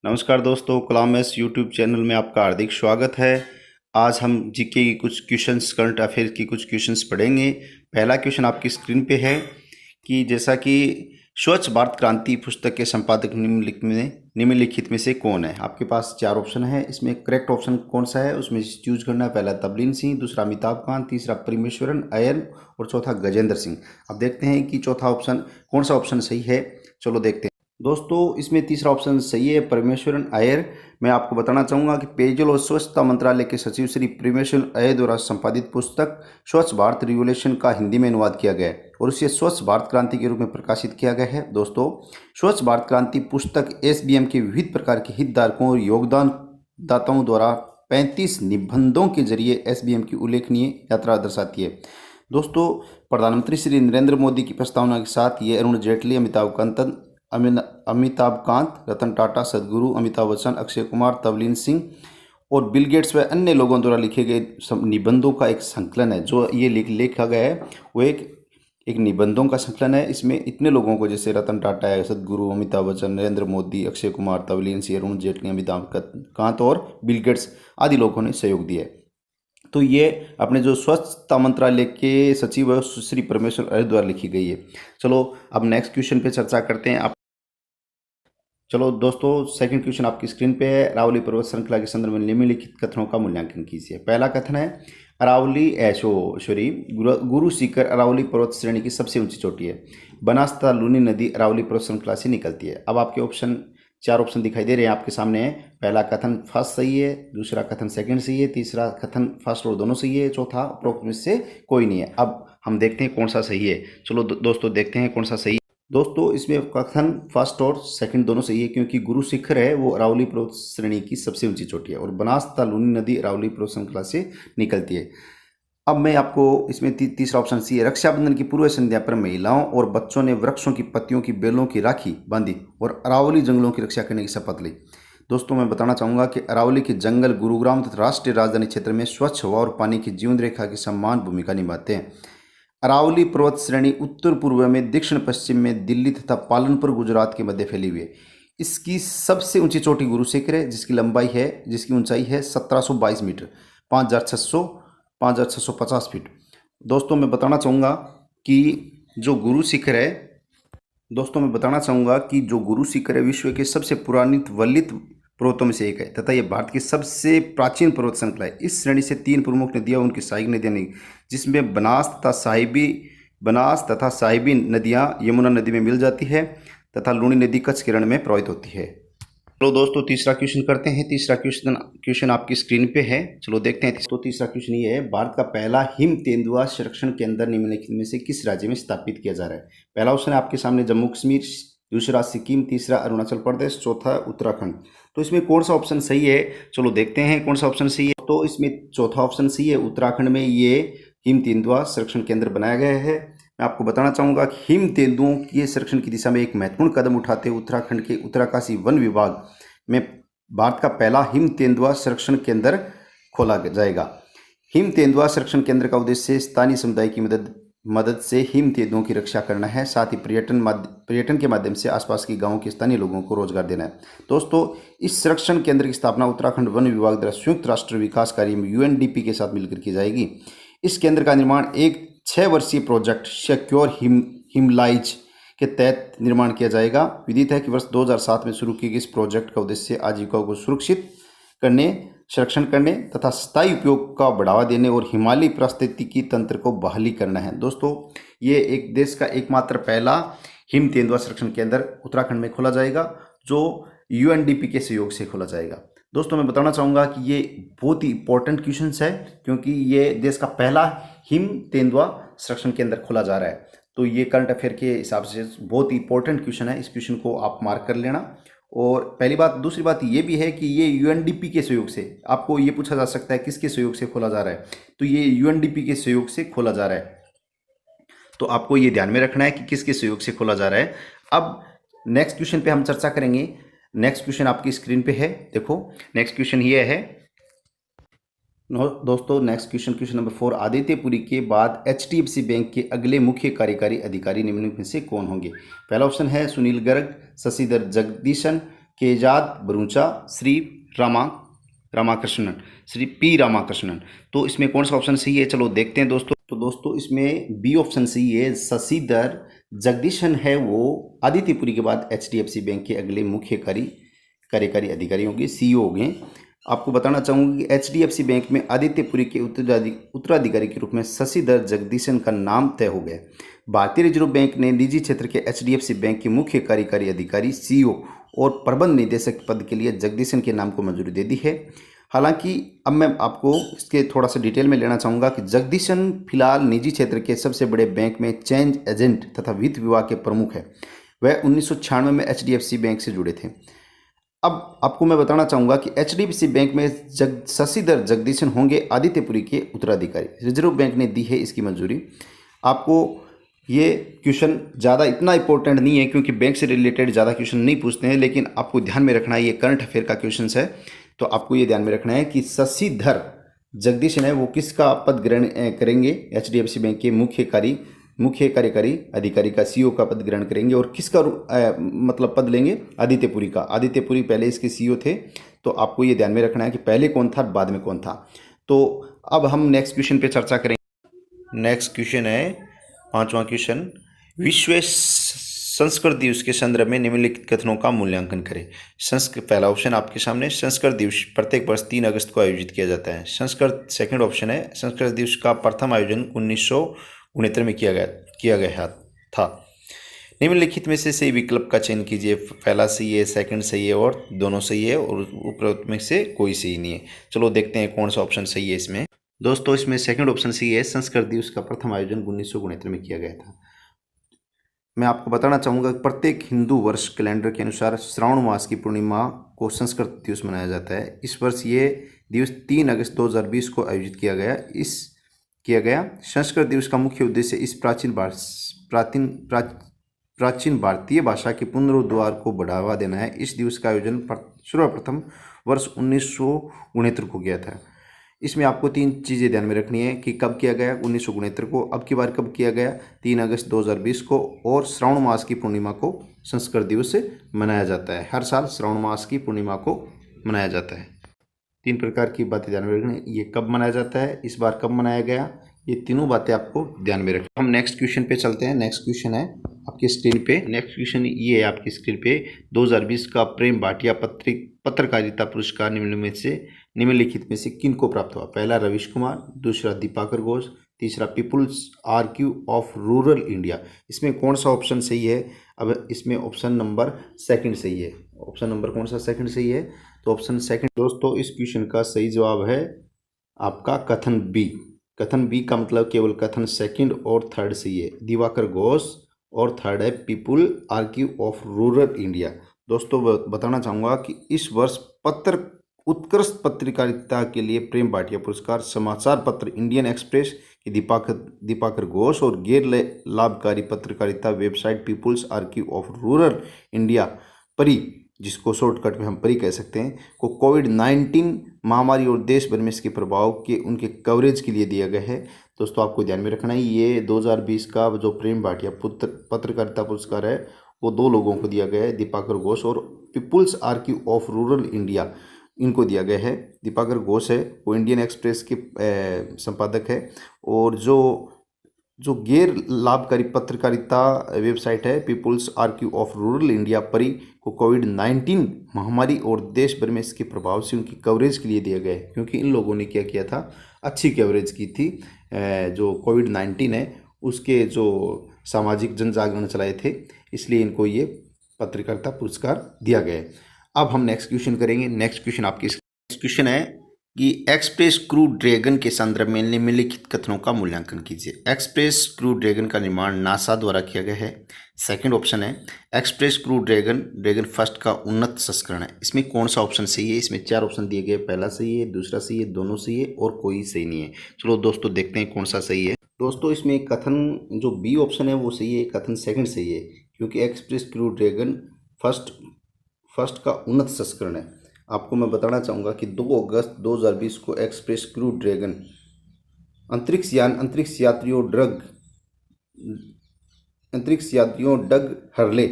नमस्कार दोस्तों, कलाम S YouTube channel में आपका हार्दिक स्वागत है। आज हम जीके की कुछ क्वेश्चंस, करंट अफेयर की कुछ क्वेश्चंस पढ़ेंगे। पहला क्वेश्चन आपकी स्क्रीन पे है कि जैसा कि स्वच्छ भारत क्रांति पुस्तक के संपादक निम्नलिखित में से कौन है। आपके पास चार ऑप्शन है, इसमें करेक्ट ऑप्शन कौन सा है उसमें चूज करना है। पहला तबलीन सिंह, दूसरा अमिताभ कांत, तीसरा परमेश्वरन अय्यर और चौथा गजेंद्र सिंह। अब देखते हैं कि चौथा ऑप्शन कौन सा ऑप्शन सही है। चलो देखते हैं दोस्तों, इसमें तीसरा ऑप्शन सही है, परमेश्वरन अय्यर। मैं आपको बताना चाहूँगा कि पेयजल और स्वच्छता मंत्रालय के सचिव श्री परमेश्वरन अय्यर द्वारा संपादित पुस्तक स्वच्छ भारत रिवोल्यूशन का हिंदी में अनुवाद किया गया है और उसे स्वच्छ भारत क्रांति के रूप में प्रकाशित किया गया है। दोस्तों, स्वच्छ भारत क्रांति पुस्तक एसबीएम के विविध प्रकार के हितधारकों और योगदानदाताओं द्वारा 35 निबंधों के जरिए एसबीएम की उल्लेखनीय यात्रा दर्शाती है। दोस्तों, प्रधानमंत्री श्री नरेंद्र मोदी की प्रस्तावना के साथ ये अरुण जेटली, अमिताभ कांत, रतन टाटा, सदगुरु, अमिताभ बच्चन, अक्षय कुमार, तवलीन सिंह और बिल गेट्स व अन्य लोगों द्वारा लिखे गए निबंधों का एक संकलन है। जो ये लिखा गया है वो एक निबंधों का संकलन है। इसमें इतने लोगों को, जैसे रतन टाटा है, सदगुरु, अमिताभ बच्चन, नरेंद्र मोदी, अक्षय कुमार, तवलीन सिंह, अरुण जेटली, अमिताभ कांत और बिल गेट्स आदि लोगों ने सहयोग दिया है। तो ये अपने जो स्वच्छता मंत्रालय के सचिव है श्री परमेश्वर अय्यर द्वारा लिखी गई है। चलो अब नेक्स्ट क्वेश्चन पे चर्चा करते हैं। चलो दोस्तों, सेकंड क्वेश्चन आपकी स्क्रीन पे है। अरावली पर्वत श्रृंखला के संदर्भ में निम्नलिखित कथनों का मूल्यांकन कीजिए। पहला कथन है अरावली गुरु शिखर अरावली पर्वत श्रेणी की सबसे ऊंची चोटी है। बनास तथा लूनी नदी अरावली पर्वत श्रृंखला से निकलती है। अब आपके चार ऑप्शन दिखाई दे रहे हैं आपके सामने है। पहला कथन फर्स्ट सही है, दूसरा कथन सेकंड सही है, तीसरा कथन फर्स्ट और दोनों सही है, चौथा उपरोक्त में से कोई नहीं है। अब हम देखते हैं कौन सा सही है। चलो दोस्तों देखते हैं कौन सा सही है। दोस्तों, इसमें कथन फर्स्ट और सेकंड दोनों सही है, क्योंकि गुरु शिखर है वो अरावली पर्वत श्रेणी की सबसे ऊंची चोटी है और बनास तथा लूनी नदी अरावली पर्वत श्रृंखला से निकलती है। अब मैं आपको इसमें तीसरा ऑप्शन सी है। रक्षाबंधन की पूर्व संध्या पर महिलाओं और बच्चों ने वृक्षों की पत्तियों की बेलों की राखी बांधी और अरावली जंगलों की रक्षा करने की शपथ ली। दोस्तों, मैं बताना चाहूँगा कि अरावली के जंगल गुरुग्राम तथा राष्ट्रीय राजधानी क्षेत्र में स्वच्छ हवा और पानी की जीवन रेखा की समान भूमिका निभाते हैं। अरावली पर्वत श्रेणी उत्तर पूर्व में, दक्षिण पश्चिम में दिल्ली तथा पालनपुर गुजरात के मध्य फैली हुई है। इसकी सबसे ऊंची चोटी गुरु शिखर है, जिसकी ऊंचाई है 1722 मीटर, 5,650 फीट। दोस्तों, मैं बताना चाहूँगा कि जो गुरु शिखर है विश्व के सबसे पुरानी वलित पर्वतों में से एक है तथा यह भारत की सबसे प्राचीन पर्वत श्रृंखला है। इस श्रेणी से 3 प्रमुख नदियाँ उनकी सहायक नदियाँ नहीं, जिसमें बनास तथा साहिबी नदियाँ यमुना नदी में मिल जाती है तथा लूनी नदी कच्छ के रण में प्रवाहित होती है। चलो दोस्तों, तीसरा क्वेश्चन करते हैं। तीसरा क्वेश्चन आपकी स्क्रीन पे है। चलो देखते हैं। तो तीसरा क्वेश्चन ये है, भारत का पहला हिम तेंदुआ संरक्षण केंद्र निम्नलिखित में से किस राज्य में स्थापित किया जा रहा है। पहला ऑप्शन है आपके सामने जम्मू कश्मीर, दूसरा सिक्किम, तीसरा अरुणाचल प्रदेश, चौथा उत्तराखंड। तो इसमें कौन सा ऑप्शन सही है, चलो देखते हैं कौन सा ऑप्शन सही है। तो इसमें चौथा ऑप्शन सही है, उत्तराखंड में ये हिम तेंदुआ संरक्षण केंद्र बनाया गया है। मैं आपको बताना चाहूँगा कि हिम तेंदुओं के संरक्षण की दिशा में एक महत्वपूर्ण कदम उठाते हुए उत्तराखंड के उत्तरकाशी वन विभाग में भारत का पहला हिम तेंदुआ संरक्षण केंद्र खोला जाएगा। हिम तेंदुआ संरक्षण केंद्र का उद्देश्य स्थानीय समुदाय की मदद से हिम तेंदुओं की रक्षा करना है, साथ ही पर्यटन के माध्यम से आसपास के गांवों के स्थानीय लोगों को रोजगार देना है। दोस्तों, इस संरक्षण केंद्र की स्थापना उत्तराखंड वन विभाग द्वारा संयुक्त राष्ट्र विकास कार्य में यूएनडीपी के साथ मिलकर की जाएगी। इस केंद्र का निर्माण एक 6 वर्षीय प्रोजेक्ट सिक्योर हिमलाइज के तहत निर्माण किया जाएगा। विदित है कि वर्ष 2007 में शुरू किए गए इस प्रोजेक्ट का उद्देश्य आजीविका को सुरक्षित करने, संरक्षण करने तथा स्थायी उपयोग का बढ़ावा देने और हिमालयी पारिस्थितिकी तंत्र को बहाली करना है। दोस्तों, ये एक देश का एकमात्र पहला हिम तेंदुआ संरक्षण केंद्र उत्तराखंड में खोला जाएगा, जो यूएनडीपी के सहयोग से खोला जाएगा। दोस्तों, मैं बताना चाहूँगा कि ये बहुत ही इंपॉर्टेंट क्वेश्चन है, क्योंकि ये देश का पहला हिम तेंदुआ संरक्षण केंद्र खोला जा रहा है। तो ये करंट अफेयर के हिसाब से बहुत ही इंपॉर्टेंट क्वेश्चन है। इस क्वेश्चन को आप मार्क कर लेना। और पहली बात, दूसरी बात ये भी है कि ये यूएनडीपी के सहयोग से, आपको ये पूछा जा सकता है किसके सहयोग से खोला जा रहा है, तो ये यूएनडीपी के सहयोग से खोला जा रहा है। तो आपको ये ध्यान में रखना है कि किसके सहयोग से खोला जा रहा है। अब नेक्स्ट क्वेश्चन पे हम चर्चा करेंगे। नेक्स्ट क्वेश्चन आपकी स्क्रीन पे है, देखो। नेक्स्ट क्वेश्चन ये है दोस्तों, next question number 4, Aditya Puri के बाद एचडीएफसी बैंक के अगले मुख्य कार्यकारी अधिकारी निम्नलिखित में से कौन होंगे। पहला ऑप्शन है सुनील गर्ग, शशिधर जगदीशन, केजाद बरूचा, श्री रामाकृष्णन, श्री पी रामाकृष्णन। तो इसमें कौन सा ऑप्शन सही है, चलो देखते हैं दोस्तों। तो दोस्तों इसमें बी ऑप्शन सही है। शशिधर जगदीशन है वो आदित्यपुरी के बाद HDFC बैंक के अगले मुख्य कार्यकारी अधिकारी होंगे, CEO होंगे। आपको बताना चाहूँगा कि HDFC बैंक में आदित्यपुरी के उत्तराधिकारी के रूप में शशिधर जगदीशन का नाम तय हो गया। भारतीय रिजर्व बैंक ने निजी क्षेत्र के HDFC बैंक के मुख्य कार्यकारी अधिकारी, CEO और प्रबंध निदेशक पद के लिए जगदीशन के नाम को मंजूरी दे दी है। हालांकि अब मैं आपको इसके थोड़ा सा डिटेल में लेना चाहूँगा कि जगदीशन फिलहाल निजी क्षेत्र के सबसे बड़े बैंक में चेंज एजेंट तथा वित्त विभाग के प्रमुख है। वह 1996 में HDFC बैंक से जुड़े थे। अब आपको मैं बताना चाहूँगा कि HDFC बैंक में शशिधर जगदीशन होंगे आदित्यपुरी के उत्तराधिकारी। रिजर्व बैंक ने दी है इसकी मंजूरी। आपको ये क्वेश्चन ज़्यादा इतना इंपॉर्टेंट नहीं है क्योंकि बैंक से रिलेटेड ज़्यादा क्वेश्चन नहीं पूछते हैं, लेकिन आपको ध्यान में रखना है, ये करंट अफेयर का क्वेश्चन है। तो आपको ये ध्यान में रखना है कि शशिधर जगदीशन है वो किसका पद ग्रहण करेंगे, HDFC बैंक के मुख्य कार्यकारी अधिकारी का, CEO का पद ग्रहण करेंगे। और किसका मतलब पद लेंगे, आदित्यपुरी का। आदित्यपुरी पहले इसके CEO थे। तो आपको ये ध्यान में रखना है कि पहले कौन था, बाद में कौन था। तो अब हम नेक्स्ट क्वेश्चन पे चर्चा करेंगे। नेक्स्ट क्वेश्चन है 5वां क्वेश्चन, विश्व संस्कृत दिवस के संदर्भ में निम्नलिखित कथनों का मूल्यांकन करें। पहला ऑप्शन आपके सामने, संस्कृत दिवस प्रत्येक वर्ष 3 अगस्त को आयोजित किया जाता है। संस्कृत सेकंड ऑप्शन है, संस्कृत दिवस का प्रथम आयोजन 1969 में किया गया था। निम्नलिखित में से सही विकल्प का चयन कीजिए। पहला सही है, सेकंड सही है और दोनों सही है और उपरोक्त में से कोई सही नहीं है। चलो देखते हैं कौन सा ऑप्शन सही है इसमें। दोस्तों इसमें सेकंड ऑप्शन सही है, संस्कृत दिवस का प्रथम आयोजन 1969 में किया गया था। मैं आपको बताना चाहूँगा कि प्रत्येक हिंदू वर्ष कैलेंडर के अनुसार श्रावण मास की पूर्णिमा को संस्कृत दिवस मनाया जाता है। इस वर्ष ये दिवस 3 अगस्त 2020 को आयोजित किया गया। संस्कृत दिवस का मुख्य उद्देश्य इस प्राचीन भारतीय भाषा के पुनरुद्धार को बढ़ावा देना है। इस दिवस का आयोजन सर्वप्रथम वर्ष 1969 को किया था। इसमें आपको 3 चीज़ें ध्यान में रखनी है कि कब किया गया, 1969 को, अब की बार कब किया गया, 3 अगस्त 2020 को, और श्रावण मास की पूर्णिमा को संस्कृत दिवस से मनाया जाता है। हर साल श्रावण मास की पूर्णिमा को मनाया जाता है। 3 प्रकार की बातें ध्यान में रखनी, ये कब मनाया जाता है, इस बार कब मनाया गया, ये तीनों बातें आपको ध्यान में रखनी। हम नेक्स्ट क्वेश्चन पे चलते हैं। नेक्स्ट क्वेश्चन है आपकी स्क्रीन पे। नेक्स्ट क्वेश्चन ये है आपकी स्क्रीन पे, 2020 का प्रेम भाटिया पत्रकारिता पुरस्कार निम्नलिखित में से किन को प्राप्त हुआ। पहला रवीश कुमार, दूसरा दीपाकर घोष, तीसरा people's Archive of Rural India. इसमें कौन सा ऑप्शन सही है, अब इसमें ऑप्शन नंबर सेकंड सही है। ऑप्शन नंबर कौन सा सेकंड सही है, तो ऑप्शन सेकंड। दोस्तों इस क्वेश्चन का सही जवाब है आपका कथन बी। कथन बी का मतलब केवल कथन सेकंड और थर्ड सही है, दिवाकर घोष, और थर्ड है पीपुल आर्क्यू ऑफ रूरल इंडिया। दोस्तों बताना चाहूँगा कि इस वर्ष उत्कृष्ट पत्रकारिता के लिए प्रेम भाटिया पुरस्कार समाचार पत्र इंडियन एक्सप्रेस के दीपाकर घोष और गैर लाभकारी पत्रकारिता website People's Archive of Rural India PARI, जिसको शॉर्टकट में हम परी कह सकते हैं, को कोविड-19 महामारी और देश भर में इसके प्रभाव के उनके कवरेज के लिए दिया गया है। दोस्तों आपको ध्यान में रखना है, ये 2020 का जो प्रेम भाटिया पत्रकारिता पुरस्कार है वो 2 लोगों को दिया गया है, दीपाकर घोष और people's Archive of Rural India, इनको दिया गया है। दीपाकर घोष है वो इंडियन एक्सप्रेस के संपादक है, और जो गैर लाभकारी पत्रकारिता वेबसाइट है people's Archive of Rural India परी, को कोविड-19 महामारी और देश भर में इसके प्रभाव से उनकी कवरेज के लिए दिया गया है। क्योंकि इन लोगों ने क्या किया था, अच्छी कवरेज की थी, जो कोविड-19 है उसके जो सामाजिक जन जागरण चलाए थे, इसलिए इनको ये पत्रकारिता पुरस्कार दिया गया है। अब हम नेक्स्ट क्वेश्चन करेंगे। नेक्स्ट क्वेश्चन आपकी नेक्स्ट क्वेश्चन है कि एक्सप्रेस क्रू ड्रैगन के संदर्भ में निम्नलिखित कथनों का मूल्यांकन कीजिए। एक्सप्रेस क्रू ड्रैगन का निर्माण नासा द्वारा किया गया है। सेकंड ऑप्शन है, एक्सप्रेस क्रू ड्रैगन फर्स्ट का उन्नत संस्करण है। इसमें कौन सा ऑप्शन सही है, इसमें 4 ऑप्शन दिए गए, पहला सही है, दूसरा सही है, दोनों सही है और कोई सही नहीं है। चलो दोस्तों देखते हैं कौन सा सही है। दोस्तों इसमें कथन जो बी ऑप्शन है वो सही है, कथन सेकंड सही है, क्योंकि एक्सप्रेस क्रू ड्रैगन फर्स्ट का उन्नत संस्करण है। आपको मैं बताना चाहूँगा कि 2 अगस्त 2020 को एक्सप्रेस क्रू ड्रैगन अंतरिक्ष यात्रियों डग हर्ले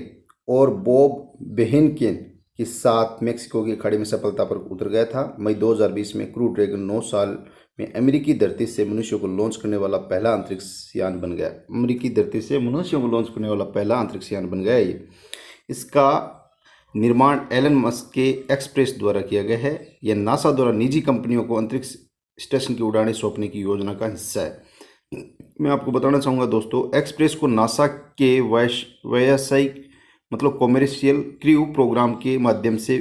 और बॉब बेहेनकेन के साथ मेक्सिको की खाड़ी में सफलतापूर्वक उतर गया था। मई 2020 में क्रू ड्रैगन 9 साल में अमेरिकी धरती से मनुष्यों को लॉन्च करने वाला पहला अंतरिक्ष यान बन गया। अमेरिकी धरती से मनुष्यों को लॉन्च करने वाला पहला अंतरिक्ष यान बन गया ये। इसका निर्माण एलन मस्क के एक्सप्रेस द्वारा किया गया है। यह नासा द्वारा निजी कंपनियों को अंतरिक्ष स्टेशन की उड़ानें सौंपने की योजना का हिस्सा है। मैं आपको बताना चाहूँगा दोस्तों, एक्सप्रेस को नासा के व्यावसायिक मतलब कॉमर्शियल क्रू प्रोग्राम के माध्यम से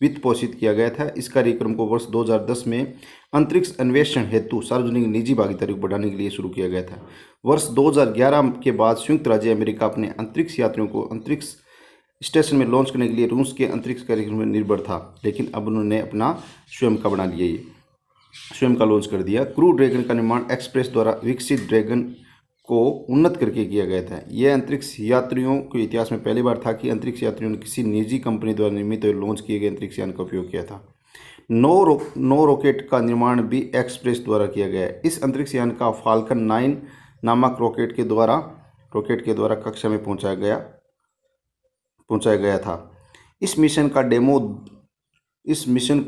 वित्त पोषित किया गया था। इस कार्यक्रम को वर्ष 2010 में अंतरिक्ष अन्वेषण हेतु सार्वजनिक निजी भागीदारी को बढ़ाने के लिए शुरू किया गया था। वर्ष 2011 के बाद संयुक्त राज्य अमेरिका अपने अंतरिक्ष यात्रियों को अंतरिक्ष स्टेशन में लॉन्च करने के लिए रूस के अंतरिक्ष कार्यक्रम में निर्भर था, लेकिन अब उन्होंने अपना स्वयं का बना लिया, ये स्वयं का लॉन्च कर दिया। क्रू ड्रैगन का निर्माण एक्सप्रेस द्वारा विकसित ड्रैगन को उन्नत करके किया गया था। यह अंतरिक्ष यात्रियों के इतिहास में पहली बार था कि अंतरिक्ष यात्रियों ने किसी निजी कंपनी द्वारा निर्मित और लॉन्च किए गए अंतरिक्ष यान का उपयोग किया था। नो रॉकेट का निर्माण भी एक्सप्रेस द्वारा किया गया है। इस अंतरिक्ष यान का फाल्कन 9 नामक रॉकेट के द्वारा कक्षा में पहुंचाया गया था। इस मिशन को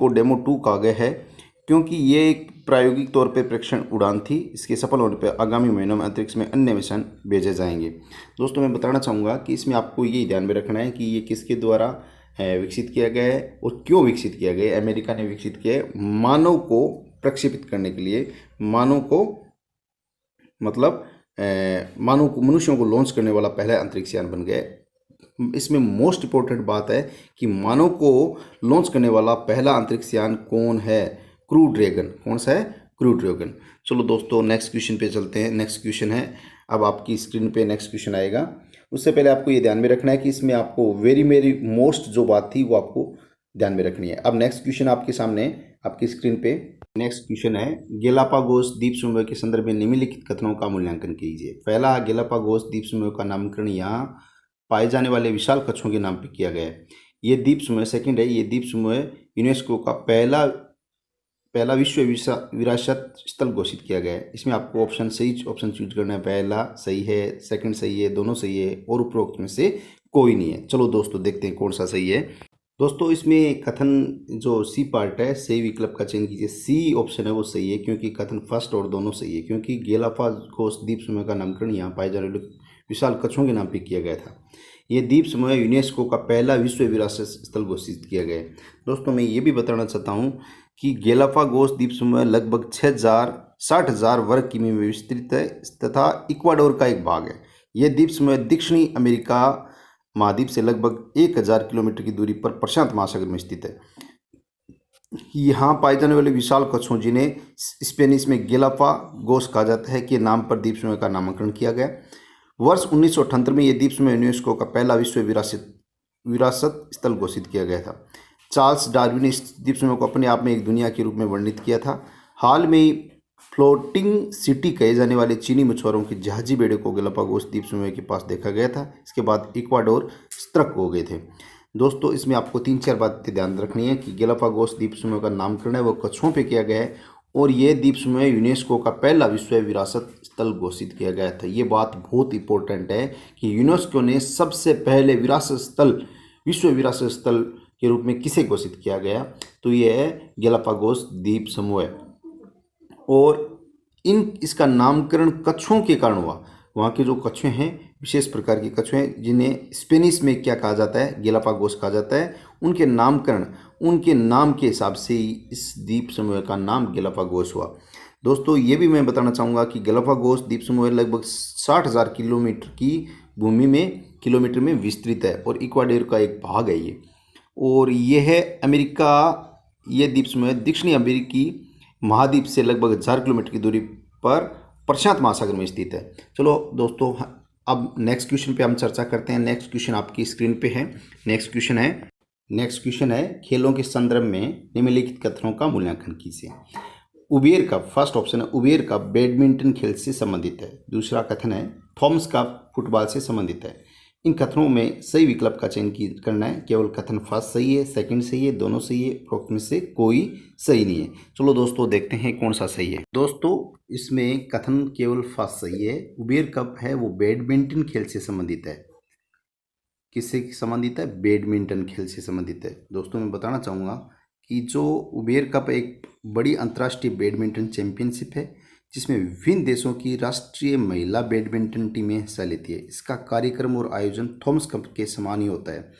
डेमो 2 कहा गया है क्योंकि ये एक प्रायोगिक तौर पर परीक्षण उड़ान थी। इसके सफल होने पर आगामी महीनों में अंतरिक्ष में अन्य मिशन भेजे जाएंगे। दोस्तों, मैं बताना चाहूँगा कि इसमें आपको ये ध्यान में रखना है कि ये किसके द्वारा विकसित किया गया है और क्यों विकसित किया गया है। अमेरिका ने विकसित किया है मानव को प्रक्षेपित करने के लिए, मनुष्यों को लॉन्च करने वाला पहला अंतरिक्ष यान बन गया है। इसमें मोस्ट इम्पोर्टेंट बात है कि मानव को लॉन्च करने वाला पहला अंतरिक्ष यान कौन है? Crew dragon. कौन सा है? Crew dragon. चलो दोस्तों, नेक्स्ट क्वेश्चन पे चलते हैं। नेक्स्ट क्वेश्चन है, अब आपकी स्क्रीन पे नेक्स्ट क्वेश्चन आएगा। उससे पहले आपको ये ध्यान में रखना है कि इसमें आपको वेरी मोस्ट जो बात थी वो आपको ध्यान में रखनी है। अब नेक्स्ट क्वेश्चन आपके सामने आपकी स्क्रीन पे नेक्स्ट क्वेश्चन है, गैलापागोस द्वीप समूह के संदर्भ में निम्नलिखित कथनों का मूल्यांकन कीजिए। पहला, गैलापागोस द्वीप समूह का नामकरण यहाँ पाए जाने वाले विशाल कछुओं के नाम पर किया गया है। ये द्वीप समूह, सेकंड है, ये द्वीप समूह यूनेस्को का पहला विश्व विरासत स्थल घोषित किया गया है। इसमें आपको ऑप्शन चूज करना है। पहला सही है, सेकंड सही है, दोनों सही है और उपरोक्त में से कोई नहीं है। चलो दोस्तों, देखते हैं कौन सा सही है। दोस्तों, इसमें कथन जो सी पार्ट है, सही विकल्प का चयन कीजिए। सी ऑप्शन है वो सही है क्योंकि कथन फर्स्ट और दोनों सही है, क्योंकि गैलापागोस द्वीप समूह का नामकरण यहाँ पाए जाने वाले विशाल कछुओं के नाम पर किया गया था। ये द्वीप समूह यूनेस्को का पहला विश्व विरासत स्थल घोषित किया गया है। दोस्तों, मैं ये भी बताना चाहता हूँ कि गैलापागोस द्वीप समूह लगभग 60,000 वर्ग किमी में विस्तृत है तथा इक्वाडोर का एक भाग है। यह द्वीप समूह दक्षिणी अमेरिका महाद्वीप से लगभग 1000 किलोमीटर की दूरी पर प्रशांत महासागर में स्थित है। यहाँ पाए जाने वाले विशाल कछुओं, जिन्हें स्पेनिश में गैलापागोस कहा जाता है, के नाम पर द्वीप समूह का नामकरण किया गया। वर्ष 1978 में यह द्वीप समूह यूनेस्को का पहला विश्व विरासत स्थल घोषित किया गया था। चार्ल्स डार्विन ने इस द्वीप समूह को अपने आप में एक दुनिया के रूप में वर्णित किया था। हाल में ही फ्लोटिंग सिटी कहे जाने वाले चीनी मछुआरों की जहाजी बेड़े को गैलापागोस द्वीप समूह के पास देखा गया था। इसके बाद इक्वाडोर सतर्क हो गए थे। दोस्तों, इसमें आपको 3-4 बातें ध्यान रखनी है कि गैलापागोस द्वीप समूह का नामकरण है वो कछुओं पे किया गया है और ये द्वीप समूह यूनेस्को का पहला विश्व विरासत स्थल घोषित किया गया था। ये बात बहुत इंपॉर्टेंट है कि यूनेस्को ने सबसे पहले विश्व विरासत स्थल के रूप में किसे घोषित किया गया, तो ये है गैलापागोस द्वीप समूह है। और इसका नामकरण कछुओं के कारण हुआ। वहाँ के जो कछुए हैं, विशेष प्रकार के कछुए हैं, जिन्हें स्पेनिश में क्या कहा जाता है? गैलापागोस कहा जाता है। उनके नामकरण उनके नाम के हिसाब से ही इस द्वीप समूह का नाम गैलापागोस हुआ। दोस्तों, ये भी मैं बताना चाहूँगा कि गैलापागोस द्वीप समूह लगभग 60,000 किलोमीटर की भूमि में विस्तृत है और इक्वाडोर का एक भाग है ये। और ये है अमेरिका। ये द्वीप समूह दक्षिणी अमेरिकी महाद्वीप से लगभग 1000 किलोमीटर की दूरी पर प्रशांत महासागर में स्थित है। चलो दोस्तों, अब नेक्स्ट क्वेश्चन पे हम चर्चा करते हैं। नेक्स्ट क्वेश्चन आपकी स्क्रीन पे है। नेक्स्ट क्वेश्चन है खेलों के संदर्भ में निम्नलिखित कथनों का मूल्यांकन कीजिए। उबेर कप, फर्स्ट ऑप्शन है उबेर कप बैडमिंटन खेल से संबंधित है। दूसरा कथन है थॉमस कप फुटबॉल से संबंधित है। इन कथनों में सही विकल्प का चयन करना है। केवल कथन फर्स्ट सही है, सेकंड सही है, दोनों सही है, उपरोक्त में से कोई सही नहीं है। चलो दोस्तों, देखते हैं कौन सा सही है। दोस्तों, इसमें कथन केवल फर्स्ट सही है। उबेर कप है वो बैडमिंटन खेल से संबंधित है। किससे संबंधित है? बैडमिंटन खेल से संबंधित है। दोस्तों मैं बताना चाहूँगा कि जो उबेर कप एक बड़ी अंतर्राष्ट्रीय बैडमिंटन चैंपियनशिप है जिसमें विभिन्न देशों की राष्ट्रीय महिला बैडमिंटन टीमें हिस्सा लेती है। इसका कार्यक्रम और आयोजन थॉमस कप के समान ही होता है।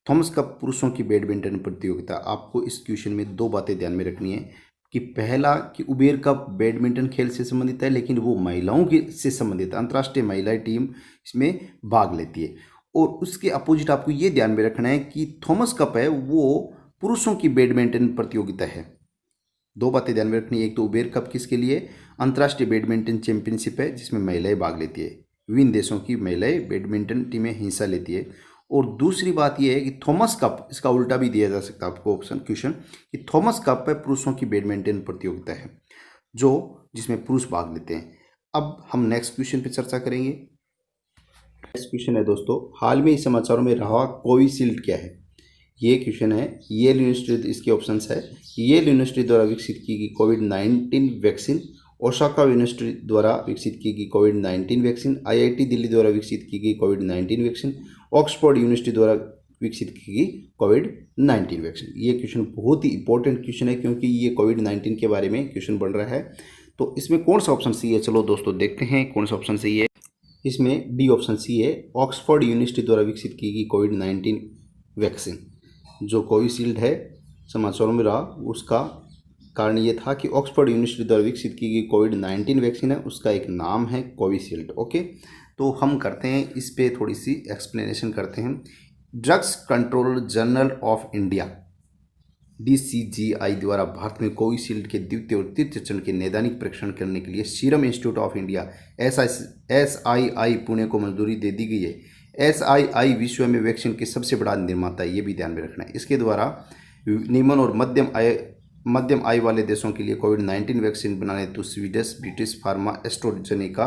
थॉमस कप पुरुषों की बैडमिंटन प्रतियोगिता। आपको इस क्वेश्चन में दो बातें ध्यान में रखनी है कि पहला कि उबेर कप बैडमिंटन खेल से संबंधित है, लेकिन वो महिलाओं की से संबंधित है। अंतर्राष्ट्रीय महिला टीम इसमें भाग लेती है। और उसके अपोजिट आपको ये ध्यान में रखना है कि थॉमस कप है वो पुरुषों की बैडमिंटन प्रतियोगिता है। दो बातें ध्यान में रखनी है। एक तो उबेर कप किसके लिए? अंतर्राष्ट्रीय बैडमिंटन चैंपियनशिप है जिसमें महिलाएं भाग लेती है, विभिन्न देशों की महिलाएं बैडमिंटन टीमें हिस्सा लेती है। और दूसरी बात यह है कि थॉमस कप, इसका उल्टा भी दिया जा सकता है आपको ऑप्शन क्वेश्चन, कि थॉमस कप है पुरुषों की बैडमिंटन प्रतियोगिता है जो जिसमें पुरुष भाग लेते हैं। अब हम नेक्स्ट क्वेश्चन पे चर्चा करेंगे। नेक्स्ट क्वेश्चन है दोस्तों, हाल में इस समाचारों में रहा कोविशील्ड क्या है? ये क्वेश्चन है येल यूनिवर्सिटी, इसके ऑप्शंस है येल यूनिवर्सिटी द्वारा विकसित की गई कोविड-19 वैक्सीन, ओसाका यूनिवर्सिटी द्वारा विकसित की गई कोविड-19 वैक्सीन, आईआईटी दिल्ली द्वारा विकसित की गई कोविड-19 वैक्सीन, ऑक्सफोर्ड यूनिवर्सिटी द्वारा विकसित की गई कोविड-19 वैक्सीन। ये क्वेश्चन बहुत ही इंपॉर्टेंट क्वेश्चन है क्योंकि ये कोविड-19 के बारे में क्वेश्चन बन रहा है। तो इसमें कौन सा ऑप्शन सही है? चलो दोस्तों देखते हैं कौन सा ऑप्शन सही है। इसमें डी ऑप्शन सी है, ऑक्सफोर्ड यूनिवर्सिटी द्वारा विकसित की गई कोविड-19 वैक्सीन। जो कोविशील्ड है समाचारों में रहा उसका कारण ये था कि ऑक्सफोर्ड यूनिवर्सिटी द्वारा विकसित की गई कोविड-19 वैक्सीन है, उसका एक नाम है कोविशील्ड। ओके, तो हम करते हैं इस पे थोड़ी सी एक्सप्लेनेशन करते हैं। Drugs controller general of India DCGI द्वारा भारत में कोविशील्ड के द्वितीय और तृतीय चरण के नैदानिक परीक्षण करने के लिए serum institute of India SII Pune को मंजूरी दे दी गई है। SII विश्व में वैक्सीन के सबसे बड़ा निर्माता है, ये भी ध्यान में रखना है। इसके द्वारा निम्न और मध्यम आय वाले देशों के लिए कोविड-19 वैक्सीन बनाने हेतु स्वीडिश ब्रिटिश फार्मा एस्ट्राजेनेका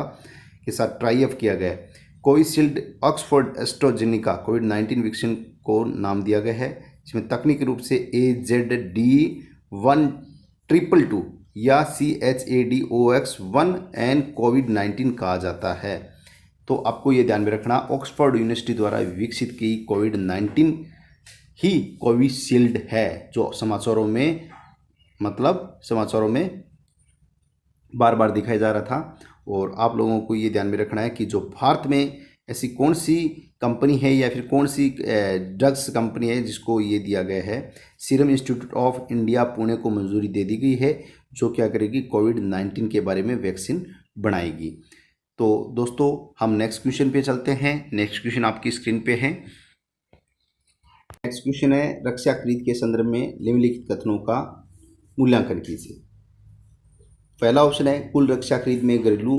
के साथ टाई अप किया गया है। कोविशील्ड ऑक्सफोर्ड एस्ट्राजेनेका कोविड-19 वैक्सीन को नाम दिया गया है, जिसमें तकनीकी रूप से AZD1222 या CHADOX1N कोविड-19 कहा जाता है। तो आपको ये ध्यान में रखना, ऑक्सफोर्ड यूनिवर्सिटी द्वारा विकसित की कोविड-19 ही कोविशील्ड है, जो समाचारों में बार बार दिखाया जा रहा था। और आप लोगों को ये ध्यान में रखना है कि जो भारत में ऐसी कौन सी कंपनी है या फिर कौन सी ड्रग्स कंपनी है जिसको ये दिया गया है, serum institute of India Pune को मंजूरी दे दी गई है, जो क्या करेगी कोविड-19 के बारे में वैक्सीन बनाएगी। तो दोस्तों हम नेक्स्ट क्वेश्चन पे चलते हैं। नेक्स्ट क्वेश्चन आपकी स्क्रीन पे है। नेक्स्ट क्वेश्चन है, रक्षा खरीद के संदर्भ में निम्नलिखित कथनों का मूल्यांकन कीजिए। पहला ऑप्शन है कुल रक्षा खरीद में घरेलू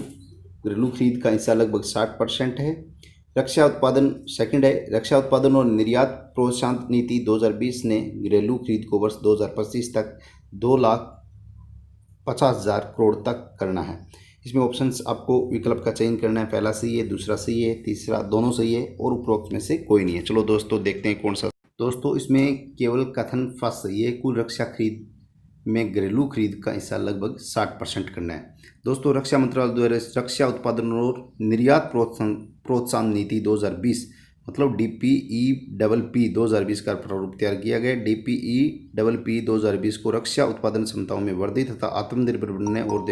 खरीद का हिस्सा लगभग 60% है। रक्षा उत्पादन, सेकंड है रक्षा उत्पादन और निर्यात प्रोत्साहन नीति 2020 ने घरेलू खरीद को वर्ष 2025 तक 2,50,000 करोड़ तक करना है। इसमें ऑप्शंस आपको विकल्प का चयन करना है, पहला सही है, दूसरा सही है, तीसरा दोनों सही है और उपरोक्त में से कोई नहीं है। चलो दोस्तों देखते हैं कौन सा। दोस्तों इसमें केवल कथन फर्स्ट सही है, कुल रक्षा खरीद में घरेलू खरीद का हिस्सा लगभग 60% करना है। दोस्तों रक्षा मंत्रालय द्वारा रक्षा उत्पादन और निर्यात प्रोत्साहन नीति 2020 मतलब DPEPP 2020 का प्रारूप तैयार किया गया। DPEPP 2020 को रक्षा उत्पादन क्षमताओं में वृद्धि तथा आत्मनिर्भर बनने और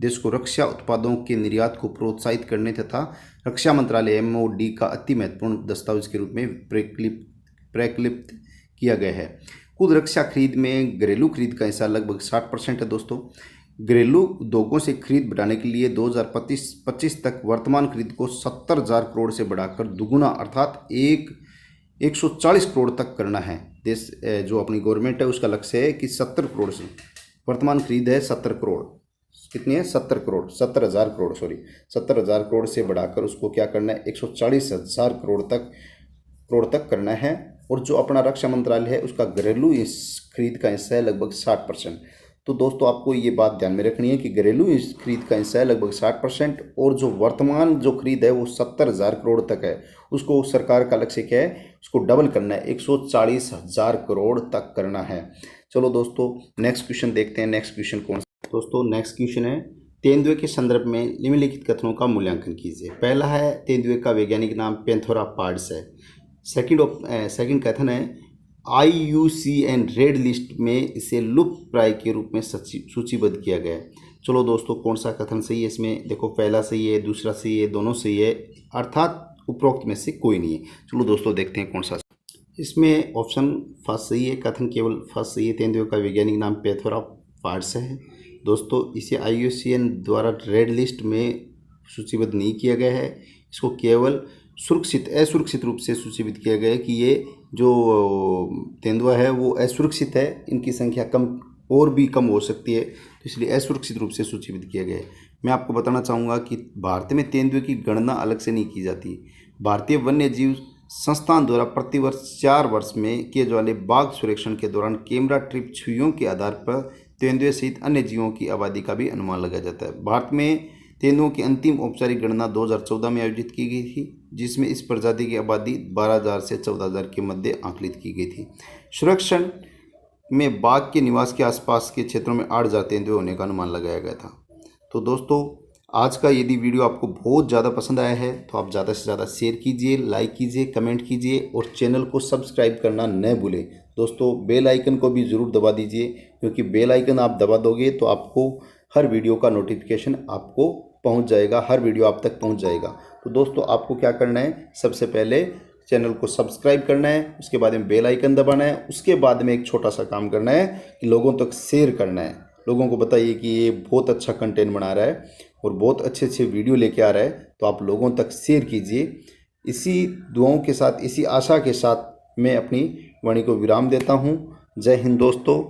देश को रक्षा उत्पादों के निर्यात को प्रोत्साहित करने तथा रक्षा मंत्रालय MOD का अति महत्वपूर्ण दस्तावेज के रूप में प्रकलित किया गया है। खुद रक्षा खरीद में घरेलू खरीद का हिस्सा लगभग 60% है। दोस्तों घरेलू उद्योगों से खरीद बढ़ाने के लिए 2025 तक वर्तमान खरीद को 70,000 करोड़ से बढ़ाकर दुगुना अर्थात 140 करोड़ तक करना है। देश जो अपनी गवर्नमेंट है उसका लक्ष्य है कि 70 करोड़ से, वर्तमान खरीद है 70 करोड़, कितनी है 70,000 करोड़ से बढ़ाकर उसको क्या करना है 140,000 करोड़ तक करना है। और जो अपना रक्षा मंत्रालय है उसका घरेलू इस खरीद का हिस्सा है लगभग 60%। तो दोस्तों आपको ये बात ध्यान में रखनी है कि घरेलू इस खरीद का हिस्सा है लगभग 60% और जो वर्तमान जो खरीद है वो 70,000 करोड़ तक है। उसको सरकार का लक्ष्य क्या है, उसको डबल करना है, 140,000 करोड़ तक करना है। चलो दोस्तों नेक्स्ट क्वेश्चन देखते हैं। नेक्स्ट क्वेश्चन कौन सा? दोस्तों नेक्स्ट क्वेश्चन है, तेंदुए के संदर्भ में निम्नलिखित कथनों का मूल्यांकन कीजिए। पहला है तेंदुए का वैज्ञानिक नाम पैंथेरा पार्डस है। सेकंड कथन है IUCN रेड लिस्ट में इसे लुप्त प्राय के रूप में सूचीबद्ध किया गया है। चलो दोस्तों, कौन सा कथन सही है इसमें? देखो, पहला सही है, दूसरा सही है, दोनों सही है, अर्थात उपरोक्त में से कोई नहीं है। चलो दोस्तों, देखते हैं कौन सा। इसमें ऑप्शन फर्स्ट सही है, कथन केवल फर्स्ट सही है। तेंदुए का वैज्ञानिक नाम पैथोरा पार्स है। दोस्तों, इसे IUCN द्वारा रेड लिस्ट में सूचीबद्ध नहीं किया गया है। इसको केवल असुरक्षित रूप से सूचीबद्ध किया गया है कि ये जो तेंदुआ है वो असुरक्षित है, इनकी संख्या कम और भी कम हो सकती है, तो इसलिए असुरक्षित रूप से सूचीबद्ध किया गया है। मैं आपको बताना चाहूँगा कि भारत में तेंदुए की गणना अलग से नहीं की जाती। भारतीय वन्य जीव संस्थान द्वारा प्रतिवर्ष 4 वर्ष में किए जाने वाले बाघ सर्वेक्षण के दौरान कैमरा ट्रिप छवियों के आधार पर तेंदुए सहित अन्य जीवों की आबादी का भी अनुमान लगाया जाता है। भारत में तेंदुओं की अंतिम औपचारिक गणना 2014 में आयोजित की गई थी, जिसमें इस प्रजाति की आबादी 12,000 से 14,000 के मध्य आंकलित की गई थी। सर्वेक्षण में बाघ के निवास के आसपास के क्षेत्रों में 8,000 तेंदुए होने का अनुमान लगाया गया था। तो दोस्तों, आज का यदि वीडियो आपको बहुत ज़्यादा पसंद आया है तो आप ज़्यादा से ज़्यादा शेयर कीजिए, लाइक कीजिए, कमेंट कीजिए और चैनल को सब्सक्राइब करना न भूलें। दोस्तों, बेल आइकन को भी ज़रूर दबा दीजिए, क्योंकि बेल आइकन आप दबा दोगे तो आपको हर वीडियो का नोटिफिकेशन आपको पहुंच जाएगा, हर वीडियो आप तक पहुंच जाएगा। तो दोस्तों, आपको क्या करना है? सबसे पहले चैनल को सब्सक्राइब करना है, उसके बाद में बेल आइकन दबाना है, उसके बाद में एक छोटा सा काम करना है कि लोगों तक शेयर करना है। लोगों को बताइए कि ये बहुत अच्छा कंटेंट बना रहा है और बहुत अच्छे अच्छे वीडियो लेके आ रहा है, तो आप लोगों तक शेयर कीजिए। इसी दुआओं के साथ, इसी आशा के साथ मैं अपनी वाणी को विराम देता हूँ। जय हिंद दोस्तों।